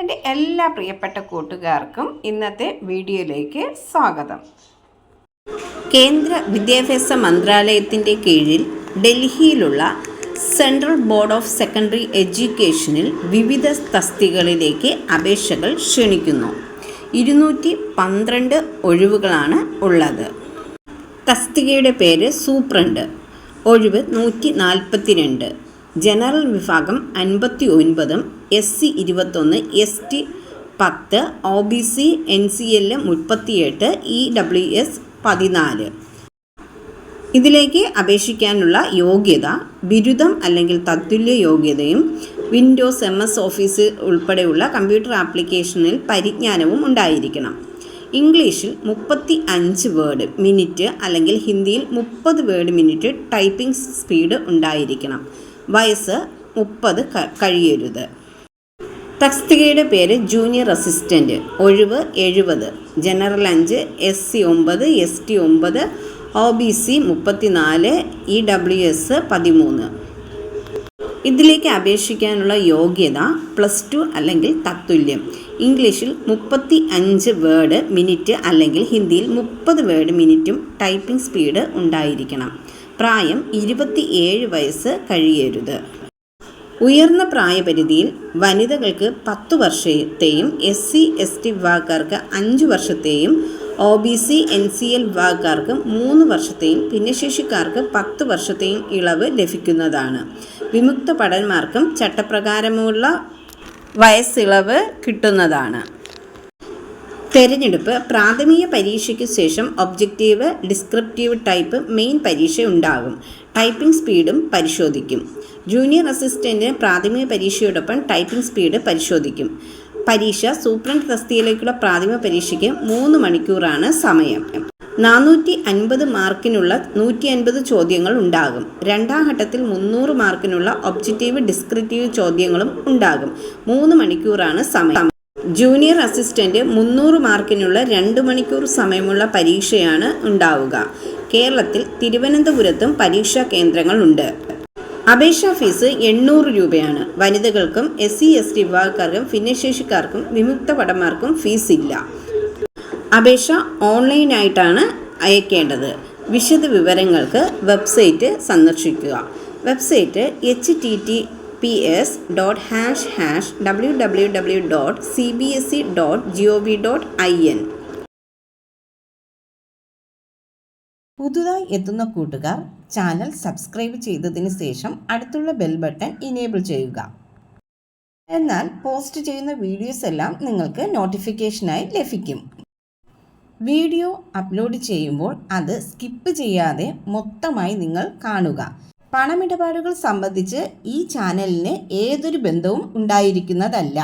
എൻ്റെ എല്ലാ പ്രിയപ്പെട്ട കൂട്ടുകാർക്കും ഇന്നത്തെ വീഡിയോയിലേക്ക് സ്വാഗതം. കേന്ദ്ര വിദ്യാഭ്യാസ മന്ത്രാലയത്തിൻ്റെ കീഴിൽ ഡൽഹിയിലുള്ള സെൻട്രൽ ബോർഡ് ഓഫ് സെക്കൻഡറി എഡ്യൂക്കേഷനിൽ വിവിധ തസ്തികകളിലേക്ക് അപേക്ഷകൾ ക്ഷണിക്കുന്നു. 212 ഒഴിവുകളാണ് ഉള്ളത്. തസ്തികയുടെ പേര് സൂപ്രണ്ട്. ഒഴിവ് 142. ജനറൽ വിഭാഗം 59, SC 21, ST 10, OBC NCL 38, EWS 14. ഇതിലേക്ക് അപേക്ഷിക്കാനുള്ള യോഗ്യത ബിരുദം അല്ലെങ്കിൽ തത്തുല്യ യോഗ്യതയും വിൻഡോസ് MS ഓഫീസ് ഉൾപ്പെടെയുള്ള കമ്പ്യൂട്ടർ ആപ്ലിക്കേഷനിൽ പരിജ്ഞാനവും ഉണ്ടായിരിക്കണം. ഇംഗ്ലീഷിൽ 35 വേർഡ് മിനിറ്റ് അല്ലെങ്കിൽ ഹിന്ദിയിൽ 30 വേർഡ് മിനിറ്റ് ടൈപ്പിംഗ് സ്പീഡ് ഉണ്ടായിരിക്കണം. വയസ്സ് 30 കഴിയരുത്. തസ്തികയുടെ പേര് ജൂനിയർ അസിസ്റ്റൻ്റ്. ഒഴിവ് 70. General 5, SC 9, ST 9, OBC 34, EWS 13. ഇതിലേക്ക് അപേക്ഷിക്കാനുള്ള യോഗ്യത +2 അല്ലെങ്കിൽ തത്തുല്യം. ഇംഗ്ലീഷിൽ 35 വേർഡ് മിനിറ്റ് അല്ലെങ്കിൽ ഹിന്ദിയിൽ 30 വേർഡ് മിനിറ്റും ടൈപ്പിംഗ് സ്പീഡ് ഉണ്ടായിരിക്കണം. പ്രായം 27 വയസ്സ് കഴിയരുത്. ഉയർന്ന പ്രായപരിധിയിൽ വനിതകൾക്ക് 10 വർഷത്തെയും SC ST വിഭാഗക്കാർക്ക് 5 വർഷത്തെയും OBC NCL വിഭാഗക്കാർക്ക് 3 വർഷത്തെയും ഭിന്നശേഷിക്കാർക്ക് 10 വർഷത്തെയും ഇളവ് ലഭിക്കുന്നതാണ്. വിമുക്ത ഭടന്മാർക്കും ചട്ടപ്രകാരമുള്ള വയസ്സിളവ് കിട്ടുന്നതാണ്. തെരഞ്ഞെടുപ്പ് പ്രാഥമിക പരീക്ഷയ്ക്ക് ശേഷം ഒബ്ജക്റ്റീവ്, ഡിസ്ക്രിപ്റ്റീവ് ടൈപ്പ് മെയിൻ പരീക്ഷ ഉണ്ടാകും. ടൈപ്പിംഗ് സ്പീഡും പരിശോധിക്കും. ജൂനിയർ അസിസ്റ്റൻറ്റിന് പ്രാഥമിക പരീക്ഷയോടൊപ്പം ടൈപ്പിംഗ് സ്പീഡ് പരിശോധിക്കും. പരീക്ഷ സൂപ്രണ്ട് തസ്തികയിലേക്കുള്ള പ്രാഥമിക പരീക്ഷയ്ക്ക് 3 മണിക്കൂറാണ് സമയം. 450 മാർക്കിനുള്ള 150 ചോദ്യങ്ങൾ ഉണ്ടാകും. രണ്ടാം ഘട്ടത്തിൽ 300 മാർക്കിനുള്ള ഒബ്ജക്റ്റീവ്, ഡിസ്ക്രിപ്റ്റീവ് ചോദ്യങ്ങളും ഉണ്ടാകും. 3 മണിക്കൂറാണ് സമയം. ജൂനിയർ അസിസ്റ്റൻ്റ് 300 മാർക്കിനുള്ള 2 മണിക്കൂർ സമയമുള്ള പരീക്ഷയാണ് ഉണ്ടാവുക. കേരളത്തിൽ തിരുവനന്തപുരത്തും പരീക്ഷാ കേന്ദ്രങ്ങളുണ്ട്. അപേക്ഷാ ഫീസ് 800 രൂപയാണ്. വനിതകൾക്കും SC ST വിഭാഗക്കാർക്കും ഭിന്നശേഷിക്കാർക്കും വിമുക്ത ഭടന്മാർക്കും ഫീസ് ഇല്ല. അപേക്ഷ ഓൺലൈനായിട്ടാണ് അയക്കേണ്ടത്. വിശദ വിവരങ്ങൾക്ക് വെബ്സൈറ്റ് സന്ദർശിക്കുക. Website https://www.cbse.gov.in. പുതുതായി എത്തുന്ന കൂട്ടുകാർ ചാനൽ സബ്സ്ക്രൈബ് ചെയ്തതിന് ശേഷം അടുത്തുള്ള ബെൽ ബട്ടൺ ഇനേബിൾ ചെയ്യുക. എന്നാൽ പോസ്റ്റ് ചെയ്യുന്ന വീഡിയോസ് എല്ലാം നിങ്ങൾക്ക് നോട്ടിഫിക്കേഷനായി ലഭിക്കും. വീഡിയോ അപ്ലോഡ് ചെയ്യുമ്പോൾ അത് സ്കിപ്പ് ചെയ്യാതെ മൊത്തമായി നിങ്ങൾ കാണുക. പണമിടപാടുകൾ സംബന്ധിച്ച് ഈ ചാനലിന് ഏതൊരു ബന്ധവും ഉണ്ടായിരിക്കുന്നതല്ല.